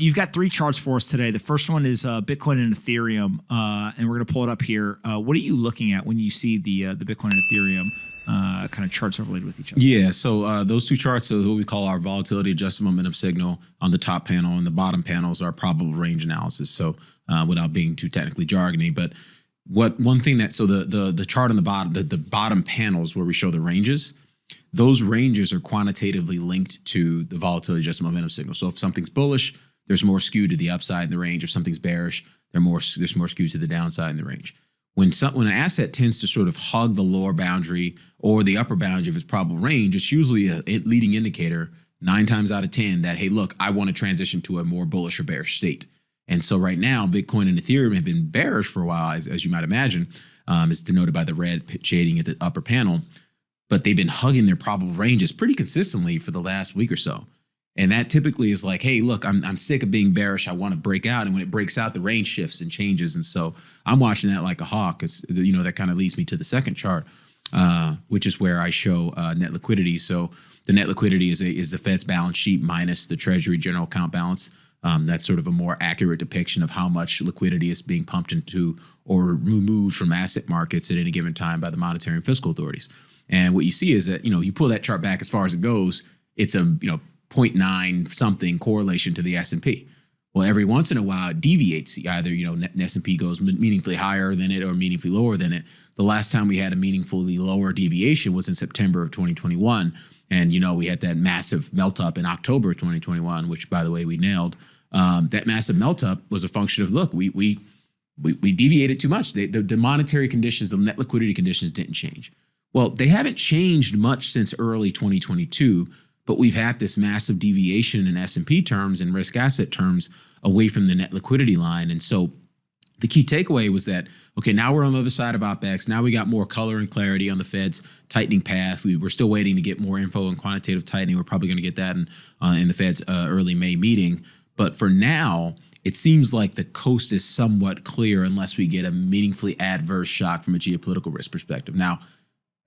You've got three charts for us today. The first one is Bitcoin and Ethereum, and we're going to pull it up here. What are you looking at when you see the Bitcoin and Ethereum kind of charts overlaid with each other? Yeah, so those two charts are what we call our volatility adjusted momentum signal on the top panel, and the bottom panels are probable range analysis. So without being too technically jargony, but one thing that the chart on the bottom, the bottom panels where we show the ranges, those ranges are quantitatively linked to the volatility adjusted momentum signal. So if something's bullish, there's more skew to the upside in the range. If something's bearish, there's more skew to the downside in the range. When an asset tends to sort of hug the lower boundary or the upper boundary of its probable range, it's usually a leading indicator 9 times out of 10 that, hey, look, I want to transition to a more bullish or bearish state. And so right now, Bitcoin and Ethereum have been bearish for a while, as you might imagine. It's denoted by the red shading at the upper panel. But they've been hugging their probable ranges pretty consistently for the last week or so. And that typically is like, hey, look, I'm sick of being bearish. I want to break out. And when it breaks out, the range shifts and changes. And so I'm watching that like a hawk. Because, that kind of leads me to the second chart, which is where I show net liquidity. So the net liquidity is the Fed's balance sheet minus the Treasury general account balance. That's sort of a more accurate depiction of how much liquidity is being pumped into or removed from asset markets at any given time by the monetary and fiscal authorities. And what you see is that, you pull that chart back as far as it goes, it's a, 0.9 something correlation to the S&P. Well, every once in a while it deviates. Either, S&P goes meaningfully higher than it or meaningfully lower than it. The last time we had a meaningfully lower deviation was in September of 2021. And, we had that massive melt up in October of 2021, which, by the way, we nailed. That massive melt up was a function of, look, we deviated too much. The monetary conditions, the net liquidity conditions didn't change. Well, they haven't changed much since early 2022, but we've had this massive deviation in S&P terms and risk asset terms away from the net liquidity line. And so the key takeaway was that, okay, now we're on the other side of OPEX. Now we got more color and clarity on the Fed's tightening path. We're still waiting to get more info on quantitative tightening. We're probably going to get that in the Fed's early May meeting. But for now, it seems like the coast is somewhat clear unless we get a meaningfully adverse shock from a geopolitical risk perspective. Now,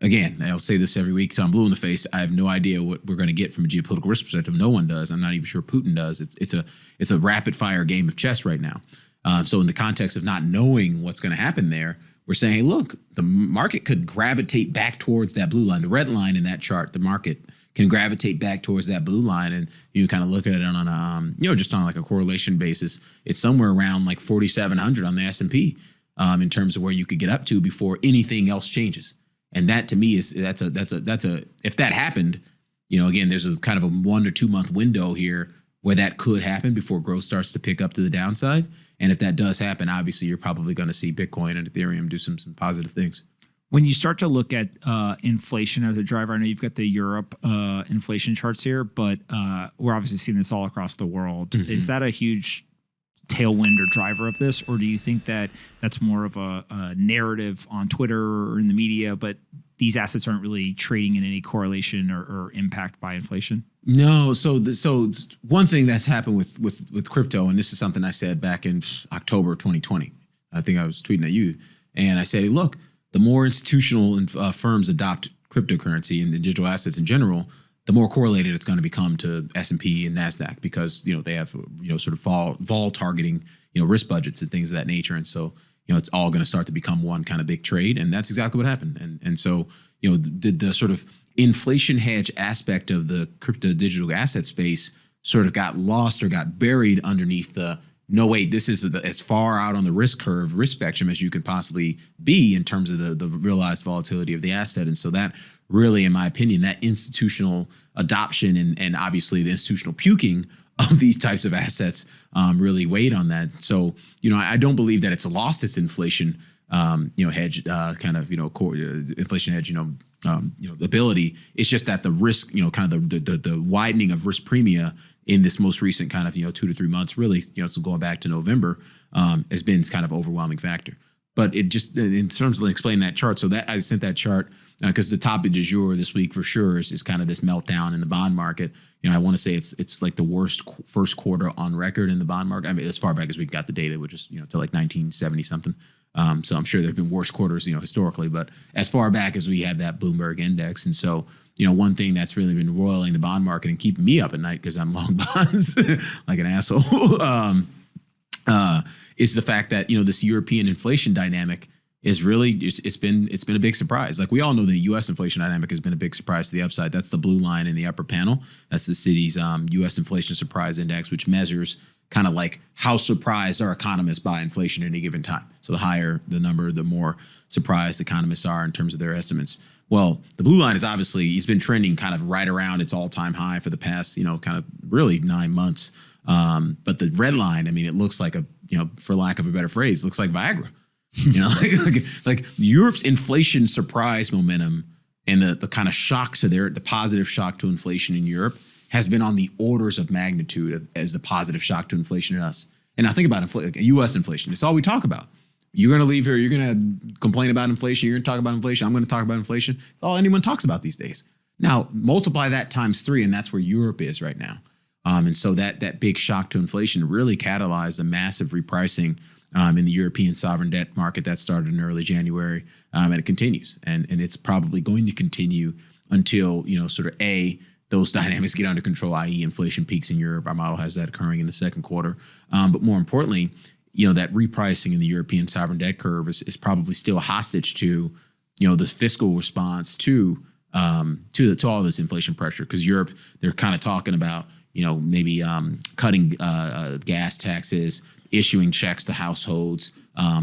again, I'll say this every week, so I'm blue in the face. I have no idea what we're going to get from a geopolitical risk perspective. No one does. I'm not even sure Putin does. It's a rapid fire game of chess right now. So in the context of not knowing what's going to happen there, we're saying, hey, look, the market could gravitate back towards that blue line, the red line in that chart. The market can gravitate back towards that blue line, and you kind of look at it on a, just on like a correlation basis. It's somewhere around like 4,700 on the S&P in terms of where you could get up to before anything else changes. And that to me is that's a if that happened, again, there's a kind of a 1 or 2 month window here where that could happen before growth starts to pick up to the downside. And if that does happen, obviously you're probably going to see Bitcoin and Ethereum do some positive things. When you start to look at inflation as a driver, I know you've got the Europe inflation charts here, but we're obviously seeing this all across the world. Mm-hmm. Is that a huge tailwind or driver of this, or do you think that that's more of a narrative on Twitter or in the media, but these assets aren't really trading in any correlation or impact by inflation? No. So one thing that's happened with crypto, and this is something I said back in October 2020. I think I was tweeting at you, and I said, hey, look, the more institutional firms adopt cryptocurrency and digital assets in general, the more correlated it's going to become to S&P and NASDAQ because, they have, sort of vol targeting, risk budgets and things of that nature. And so, it's all going to start to become one kind of big trade. And that's exactly what happened. And so, the sort of inflation hedge aspect of the crypto digital asset space sort of got lost or got buried underneath the, no, wait, this is as far out on the risk curve, risk spectrum as you can possibly be in terms of the realized volatility of the asset. And so that really, in my opinion, that institutional adoption and obviously the institutional puking of these types of assets really weighed on that. So, I don't believe that it's lost its inflation, hedge kind of, core inflation hedge, ability. It's just that the risk, kind of the widening of risk premia in this most recent kind of, 2 to 3 months, really, so going back to November, has been kind of overwhelming factor. But it just, in terms of explaining that chart, so that I sent that chart because the topic du jour this week for sure is kind of this meltdown in the bond market. I want to say it's like the worst first quarter on record in the bond market. I mean, as far back as we got the data, which is, to like 1970 something. So I'm sure there have been worse quarters, historically, but as far back as we have that Bloomberg index. And so, one thing that's really been roiling the bond market and keeping me up at night because I'm long bonds like an asshole, is the fact that, this European inflation dynamic is really, it's been a big surprise. Like we all know the U.S. inflation dynamic has been a big surprise to the upside. That's the blue line in the upper panel. That's the Citi's U.S. Inflation Surprise Index, which measures kind of like how surprised are economists by inflation at any given time. So the higher the number, the more surprised economists are in terms of their estimates. Well, the blue line is obviously, it's been trending kind of right around its all-time high for the past, kind of really 9 months. But the red line, it looks like for lack of a better phrase, looks like Viagra. Like Europe's inflation surprise momentum and the kind of shock to the positive shock to inflation in Europe has been on the orders of magnitude as the positive shock to inflation in us. And now think about U.S. inflation. It's all we talk about. You're going to leave here. You're going to complain about inflation. You're going to talk about inflation. I'm going to talk about inflation. It's all anyone talks about these days. Now, multiply that times 3, and that's where Europe is right now. And so that big shock to inflation really catalyzed a massive repricing in the European sovereign debt market that started in early January, and it continues. And it's probably going to continue until, those dynamics get under control, i.e. inflation peaks in Europe. Our model has that occurring in the second quarter. But more importantly, that repricing in the European sovereign debt curve is probably still hostage to, the fiscal response to all this inflation pressure. Because Europe, they're kind of talking about, maybe cutting gas taxes, issuing checks to households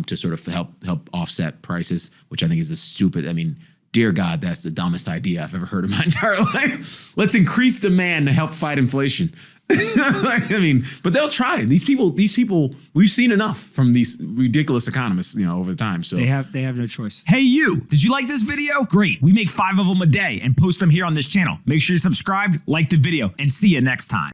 to sort of help offset prices, which I think is a stupid. Dear God, that's the dumbest idea I've ever heard in my entire life. Let's increase demand to help fight inflation. But they'll try. These people, we've seen enough from these ridiculous economists, over time. So they have no choice. Hey, you, did you like this video? Great. We make 5 of them a day and post them here on this channel. Make sure you're subscribed, like the video, and see you next time.